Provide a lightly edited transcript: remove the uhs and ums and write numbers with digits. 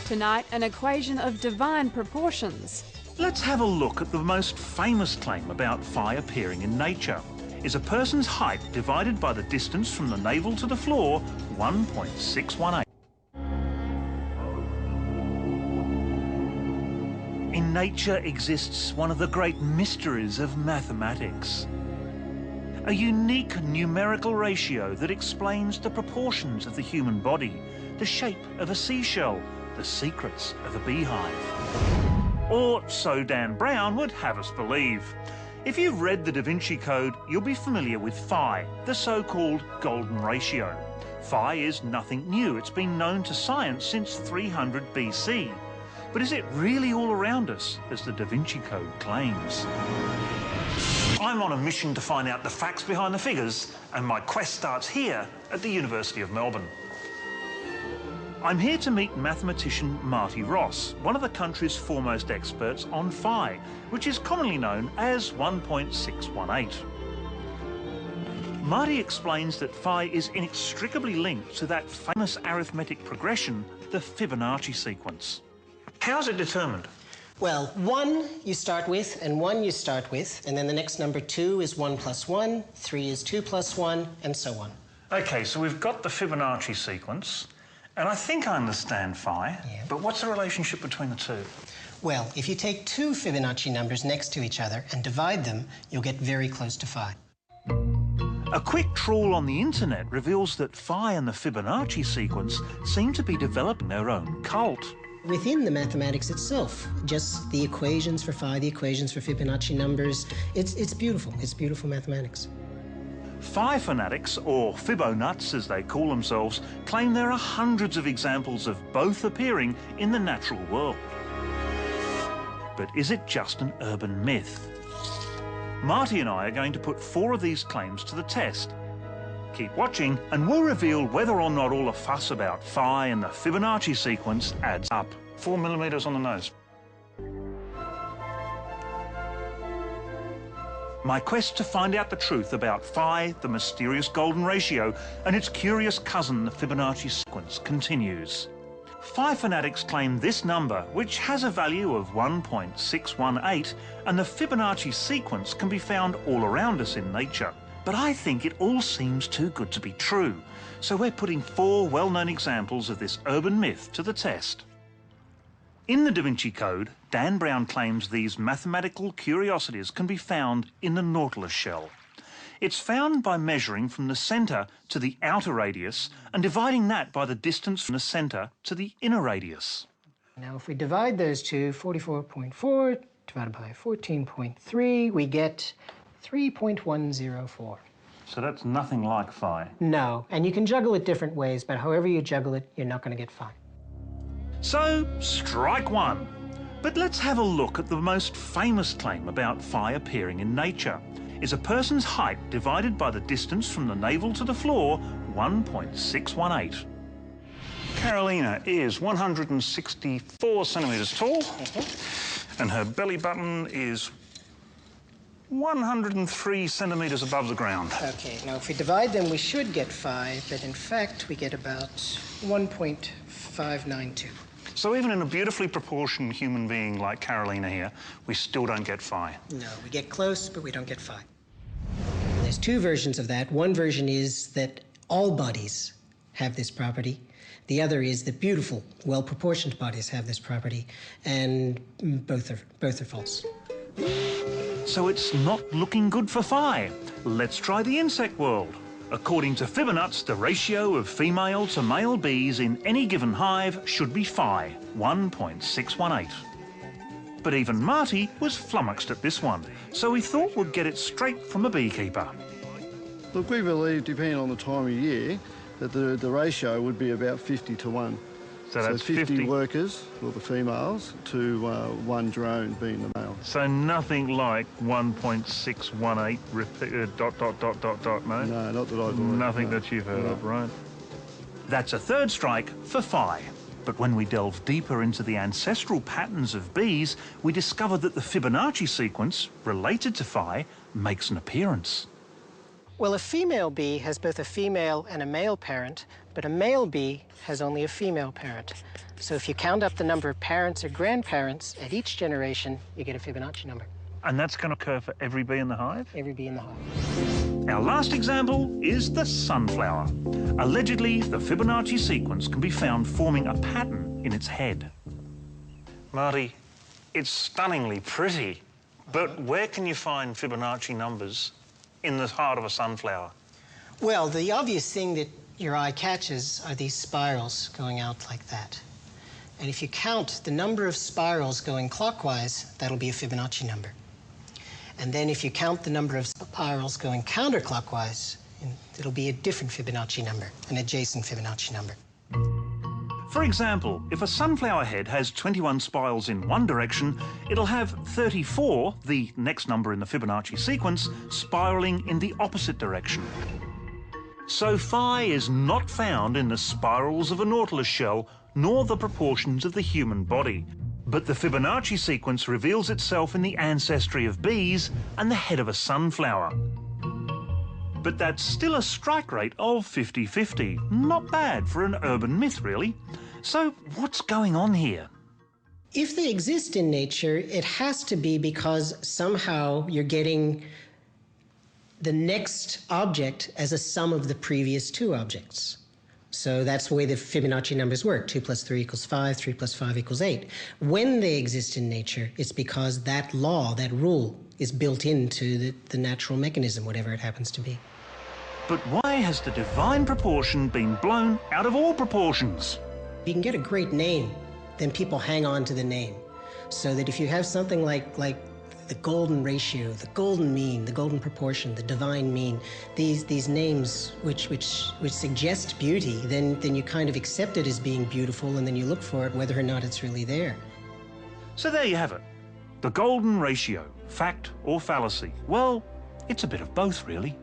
Tonight, an equation of divine proportions. Let's have a look at the most famous claim about phi appearing in nature. Is a person's height divided by the distance from the navel to the floor 1.618? In nature exists one of the great mysteries of mathematics. A unique numerical ratio that explains the proportions of the human body, the shape of a seashell, the secrets of a beehive. Or so Dan Brown would have us believe. If you've read the Da Vinci Code, you'll be familiar with phi, the so-called golden ratio. Phi is nothing new. It's been known to science since 300 BC. But is it really all around us, as the Da Vinci Code claims? I'm on a mission to find out the facts behind the figures, and my quest starts here at the University of Melbourne. I'm here to meet mathematician Marty Ross, one of the country's foremost experts on phi, which is commonly known as 1.618. Marty explains that phi is inextricably linked to that famous arithmetic progression, the Fibonacci sequence. How's it determined? Well, 1 you start with, and 1 you start with, and then the next number 2 is 1 plus 1, 3 is 2 plus 1, and so on. OK, so we've got the Fibonacci sequence, and I think I understand phi, but what's the relationship between the two? Well, if you take two Fibonacci numbers next to each other and divide them, you'll get very close to phi. A quick trawl on the internet reveals that phi and the Fibonacci sequence seem to be developing their own cult. Within the mathematics itself, just the equations for phi, the equations for Fibonacci numbers, it's beautiful. It's beautiful mathematics. Phi fanatics, or Fibonuts as they call themselves, claim there are hundreds of examples of both appearing in the natural world. But is it just an urban myth? Marty and I are going to put 4 of these claims to the test. Keep watching and we'll reveal whether or not all the fuss about phi and the Fibonacci sequence adds up. 4 millimeters on the nose. My quest to find out the truth about phi, the mysterious golden ratio, and its curious cousin, the Fibonacci sequence, continues. Phi fanatics claim this number, which has a value of 1.618, and the Fibonacci sequence can be found all around us in nature. But I think it all seems too good to be true, so we're putting 4 well-known examples of this urban myth to the test. In the Da Vinci Code, Dan Brown claims these mathematical curiosities can be found in the Nautilus shell. It's found by measuring from the centre to the outer radius and dividing that by the distance from the centre to the inner radius. Now, if we divide those two, 44.4 divided by 14.3, we get 3.104. So that's nothing like phi. No, and you can juggle it different ways, but however you juggle it, you're not going to get phi. So, strike one. But let's have a look at the most famous claim about phi appearing in nature. Is a person's height divided by the distance from the navel to the floor 1.618? Carolina is 164 centimetres tall, and her belly button is 103 centimetres above the ground. Okay, now if we divide them, we should get phi, but in fact, we get about 1.592. So even in a beautifully proportioned human being like Carolina here, we still don't get phi. No, we get close, but we don't get phi. There's 2 versions of that. One version is that all bodies have this property. The other is that beautiful, well-proportioned bodies have this property, and both are false. So it's not looking good for phi. Let's try the insect world. According to Fibonuts, the ratio of female to male bees in any given hive should be phi, 1.618. But even Marty was flummoxed at this one, so we thought we'd get it straight from a beekeeper. Look, we believe, depending on the time of year, that the ratio would be about 50 to 1. So that's 50 workers, or the females, to 1 drone being the male. So nothing like 1.618 ... no? No, not that I believe. Nothing that you've heard of, right? That's a 3rd strike for phi. But when we delve deeper into the ancestral patterns of bees, we discover that the Fibonacci sequence, related to phi, makes an appearance. Well, a female bee has both a female and a male parent, but a male bee has only a female parent. So if you count up the number of parents or grandparents at each generation, you get a Fibonacci number. And that's going to occur for every bee in the hive? Every bee in the hive. Our last example is the sunflower. Allegedly, the Fibonacci sequence can be found forming a pattern in its head. Marty, it's stunningly pretty, but where can you find Fibonacci numbers in the heart of a sunflower? Well, the obvious thing that your eye catches are these spirals going out like that. And if you count the number of spirals going clockwise, that'll be a Fibonacci number. And then if you count the number of spirals going counterclockwise, it'll be a different Fibonacci number, an adjacent Fibonacci number. For example, if a sunflower head has 21 spirals in one direction, it'll have 34, the next number in the Fibonacci sequence, spiraling in the opposite direction. So phi is not found in the spirals of a nautilus shell, nor the proportions of the human body. But the Fibonacci sequence reveals itself in the ancestry of bees and the head of a sunflower. But that's still a strike rate of 50-50. Not bad for an urban myth, really. So what's going on here? If they exist in nature, it has to be because somehow you're getting the next object as a sum of the previous two objects. So that's the way the Fibonacci numbers work. 2 + 3 = 5, 3 + 5 = 8. When they exist in nature, it's because that law, that rule, is built into the natural mechanism, whatever it happens to be. But why has the divine proportion been blown out of all proportions? You can get a great name, then people hang on to the name. So that if you have something like the golden ratio, the golden mean, the golden proportion, the divine mean, these names which suggest beauty, then you kind of accept it as being beautiful, and then you look for it whether or not it's really there. So there you have it. The golden ratio, fact or fallacy. Well, it's a bit of both, really.